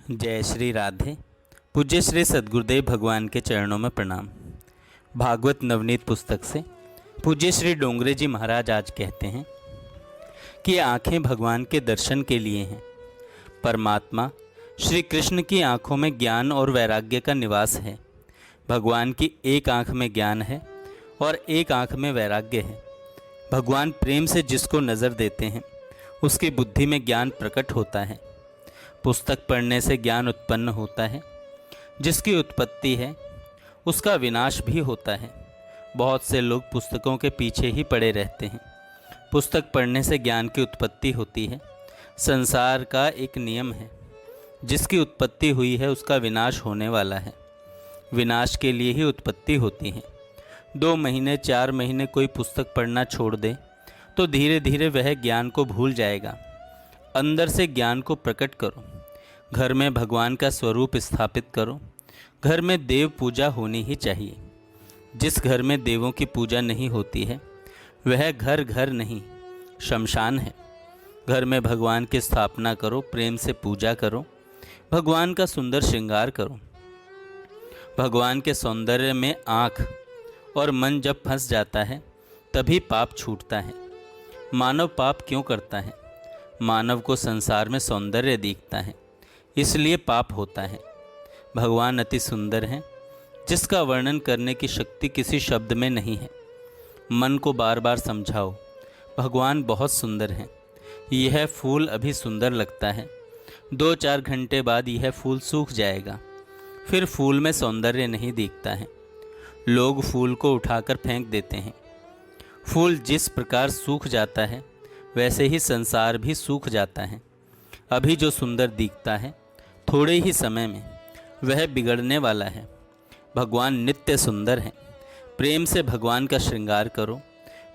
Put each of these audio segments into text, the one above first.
जय श्री राधे। पूज्य श्री सद्गुरुदेव भगवान के चरणों में प्रणाम। भागवत नवनीत पुस्तक से पूज्य श्री डोंगरे जी महाराज आज कहते हैं कि आँखें भगवान के दर्शन के लिए हैं। परमात्मा श्री कृष्ण की आँखों में ज्ञान और वैराग्य का निवास है। भगवान की एक आँख में ज्ञान है और एक आँख में वैराग्य है। भगवान प्रेम से जिसको नज़र देते हैं उसकी बुद्धि में ज्ञान प्रकट होता है। पुस्तक पढ़ने से ज्ञान उत्पन्न होता है। जिसकी उत्पत्ति है उसका विनाश भी होता है। बहुत से लोग पुस्तकों के पीछे ही पड़े रहते हैं। पुस्तक पढ़ने से ज्ञान की उत्पत्ति होती है। संसार का एक नियम है, जिसकी उत्पत्ति हुई है उसका विनाश होने वाला है। विनाश के लिए ही उत्पत्ति होती है। 2 महीने 4 महीने कोई पुस्तक पढ़ना छोड़ दे तो धीरे धीरे वह ज्ञान को भूल जाएगा। अंदर से ज्ञान को प्रकट करो। घर में भगवान का स्वरूप स्थापित करो। घर में देव पूजा होनी ही चाहिए। जिस घर में देवों की पूजा नहीं होती है वह घर घर नहीं, शमशान है। घर में भगवान की स्थापना करो, प्रेम से पूजा करो, भगवान का सुंदर श्रृंगार करो। भगवान के सौंदर्य में आँख और मन जब फंस जाता है तभी पाप छूटता है। मानव पाप क्यों करता है? मानव को संसार में सौंदर्य दिखता है, इसलिए पाप होता है। भगवान अति सुंदर हैं, जिसका वर्णन करने की शक्ति किसी शब्द में नहीं है। मन को बार बार समझाओ, भगवान बहुत सुंदर हैं। यह फूल अभी सुंदर लगता है, 2-4 घंटे बाद यह फूल सूख जाएगा, फिर फूल में सौंदर्य नहीं दिखता है। लोग फूल को उठाकर फेंक देते हैं। फूल जिस प्रकार सूख जाता है वैसे ही संसार भी सूख जाता है। अभी जो सुंदर दिखता है थोड़े ही समय में वह बिगड़ने वाला है। भगवान नित्य सुंदर हैं। प्रेम से भगवान का श्रृंगार करो।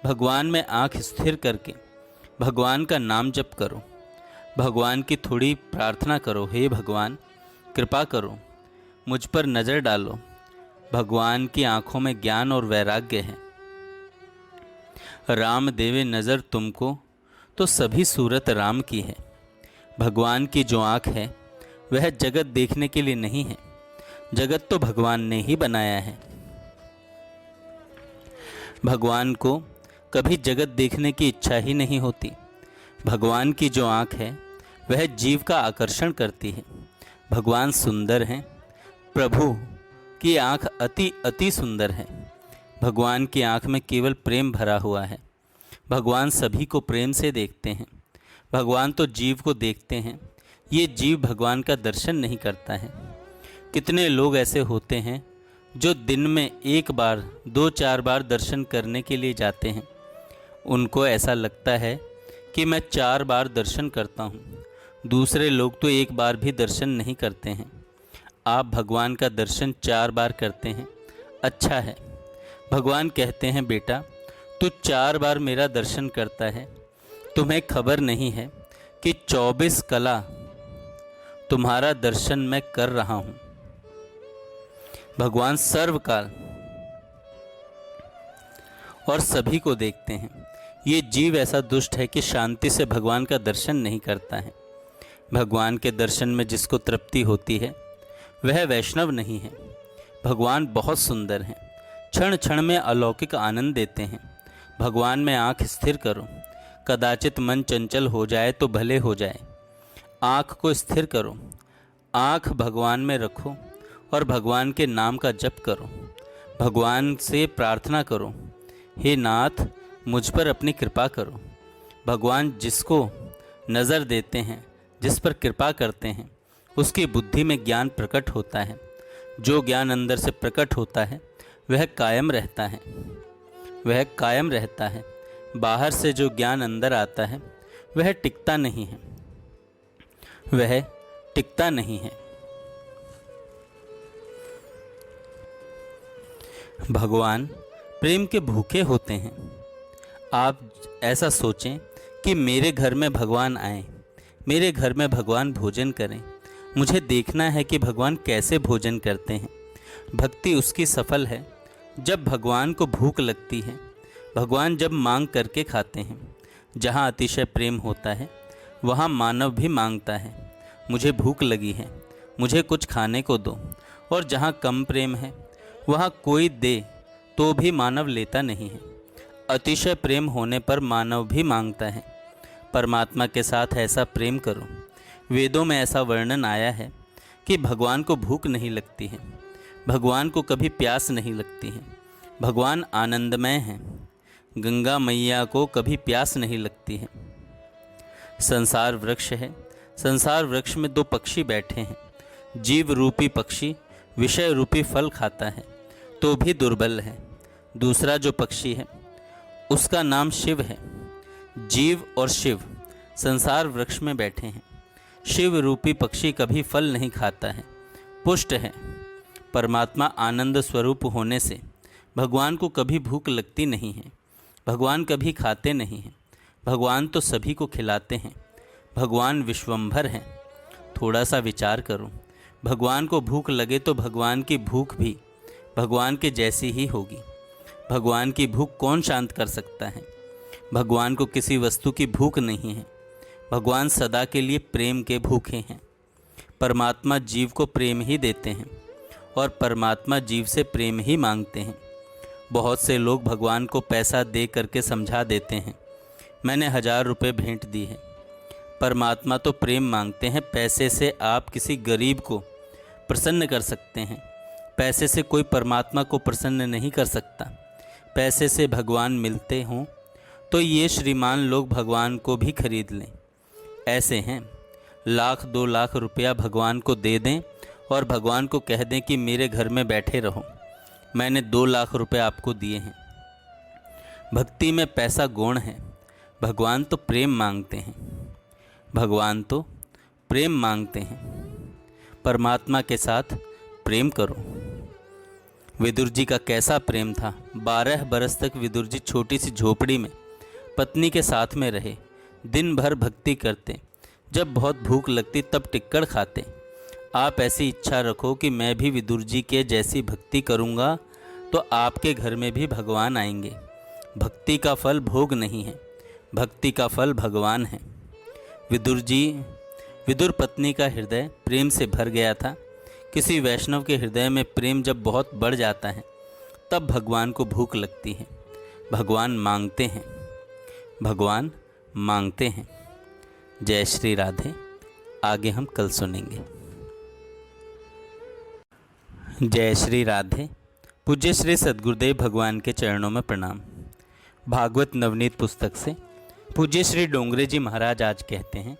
भगवान में आँख स्थिर करके भगवान का नाम जप करो। भगवान की थोड़ी प्रार्थना करो, हे भगवान कृपा करो, मुझ पर नज़र डालो। भगवान की आँखों में ज्ञान और वैराग्य है। राम देवे नज़र तुमको तो सभी सूरत राम की है। भगवान की जो आँख है वह जगत देखने के लिए नहीं है। जगत तो भगवान ने ही बनाया है। भगवान को कभी जगत देखने की इच्छा ही नहीं होती। भगवान की जो आँख है वह जीव का आकर्षण करती है। भगवान सुंदर हैं। प्रभु की आँख अति अति सुंदर है। भगवान की आँख में केवल प्रेम भरा हुआ है। भगवान सभी को प्रेम से देखते हैं। भगवान तो जीव को देखते हैं। ये जीव भगवान का दर्शन नहीं करता है। कितने लोग ऐसे होते हैं जो दिन में 1 बार 2-4 बार दर्शन करने के लिए जाते हैं। उनको ऐसा लगता है कि मैं 4 बार दर्शन करता हूँ। दूसरे लोग तो 1 बार भी दर्शन नहीं करते हैं। आप भगवान का दर्शन 4 बार करते हैं, अच्छा है। भगवान कहते हैं, बेटा तू 4 बार मेरा दर्शन करता है, तुम्हें खबर नहीं है कि 24 कला तुम्हारा दर्शन मैं कर रहा हूँ। भगवान सर्वकाल और सभी को देखते हैं। ये जीव ऐसा दुष्ट है कि शांति से भगवान का दर्शन नहीं करता है। भगवान के दर्शन में जिसको तृप्ति होती है वह वैष्णव नहीं है। भगवान बहुत सुंदर हैं। क्षण क्षण में अलौकिक आनंद देते हैं। भगवान में आँख स्थिर करो। कदाचित मन चंचल हो जाए तो भले हो जाए। आँख को स्थिर करो। आँख भगवान में रखो और भगवान के नाम का जप करो। भगवान से प्रार्थना करो, हे नाथ मुझ पर अपनी कृपा करो। भगवान जिसको नज़र देते हैं, जिस पर कृपा करते हैं, उसकी बुद्धि में ज्ञान प्रकट होता है। जो ज्ञान अंदर से प्रकट होता है वह कायम रहता है। वह कायम रहता है। बाहर से जो ज्ञान अंदर आता है वह टिकता नहीं है। वह टिकता नहीं है। भगवान प्रेम के भूखे होते हैं। आप ऐसा सोचें कि मेरे घर में भगवान आए, मेरे घर में भगवान भोजन करें। मुझे देखना है कि भगवान कैसे भोजन करते हैं। भक्ति उसकी सफल है जब भगवान को भूख लगती है। भगवान जब मांग करके खाते हैं। जहाँ अतिशय प्रेम होता है वहाँ मानव भी मांगता है, मुझे भूख लगी है, मुझे कुछ खाने को दो। और जहाँ कम प्रेम है वहाँ कोई दे तो भी मानव लेता नहीं है। अतिशय प्रेम होने पर मानव भी मांगता है। परमात्मा के साथ ऐसा प्रेम करो। वेदों में ऐसा वर्णन आया है कि भगवान को भूख नहीं लगती है, भगवान को कभी प्यास नहीं लगती है। भगवान आनंदमय हैं। गंगा मैया को कभी प्यास नहीं लगती है। संसार वृक्ष है। संसार वृक्ष में दो पक्षी बैठे हैं। जीव रूपी पक्षी विषय रूपी फल खाता है तो भी दुर्बल है। दूसरा जो पक्षी है उसका नाम शिव है। जीव और शिव संसार वृक्ष में बैठे हैं। शिव रूपी पक्षी कभी फल नहीं खाता है, पुष्ट है। परमात्मा आनंद स्वरूप होने से भगवान को कभी भूख लगती नहीं है। भगवान कभी खाते नहीं हैं। भगवान तो सभी को खिलाते हैं। भगवान विश्वंभर हैं। थोड़ा सा विचार करो, भगवान को भूख लगे तो भगवान की भूख भी भगवान के जैसी ही होगी। भगवान की भूख कौन शांत कर सकता है? भगवान को किसी वस्तु की भूख नहीं है। भगवान सदा के लिए प्रेम के भूखे हैं। परमात्मा जीव को प्रेम ही देते हैं और परमात्मा जीव से प्रेम ही मांगते हैं। बहुत से लोग भगवान को पैसा दे करके समझा देते हैं, मैंने 1000 रुपये भेंट दी है। परमात्मा तो प्रेम मांगते हैं। पैसे से आप किसी गरीब को प्रसन्न कर सकते हैं। पैसे से कोई परमात्मा को प्रसन्न नहीं कर सकता। पैसे से भगवान मिलते हों तो ये श्रीमान लोग भगवान को भी खरीद लें। ऐसे हैं, 1,00,000 2 लाख रुपया भगवान को दे दें और भगवान को कह दें कि मेरे घर में बैठे रहो, मैंने 2 लाख रुपए आपको दिए हैं। भक्ति में पैसा गौण है। भगवान तो प्रेम मांगते हैं। भगवान तो प्रेम मांगते हैं। परमात्मा के साथ प्रेम करो। विदुर जी का कैसा प्रेम था। 12 बरस तक विदुर जी छोटी सी झोपड़ी में पत्नी के साथ में रहे। दिन भर भक्ति करते। जब बहुत भूख लगती तब टिक्कड़ खाते। आप ऐसी इच्छा रखो कि मैं भी विदुर जी के जैसी भक्ति करूँगा तो आपके घर में भी भगवान आएंगे। भक्ति का फल भोग नहीं है, भक्ति का फल भगवान है। विदुर पत्नी का हृदय प्रेम से भर गया था। किसी वैष्णव के हृदय में प्रेम जब बहुत बढ़ जाता है तब भगवान को भूख लगती है। भगवान मांगते हैं। भगवान मांगते हैं। जय श्री राधे। आगे हम कल सुनेंगे। जय श्री राधे। पूज्य श्री सद्गुरुदेव भगवान के चरणों में प्रणाम। भागवत नवनीत पुस्तक से पूज्य श्री डोंगरे जी महाराज आज कहते हैं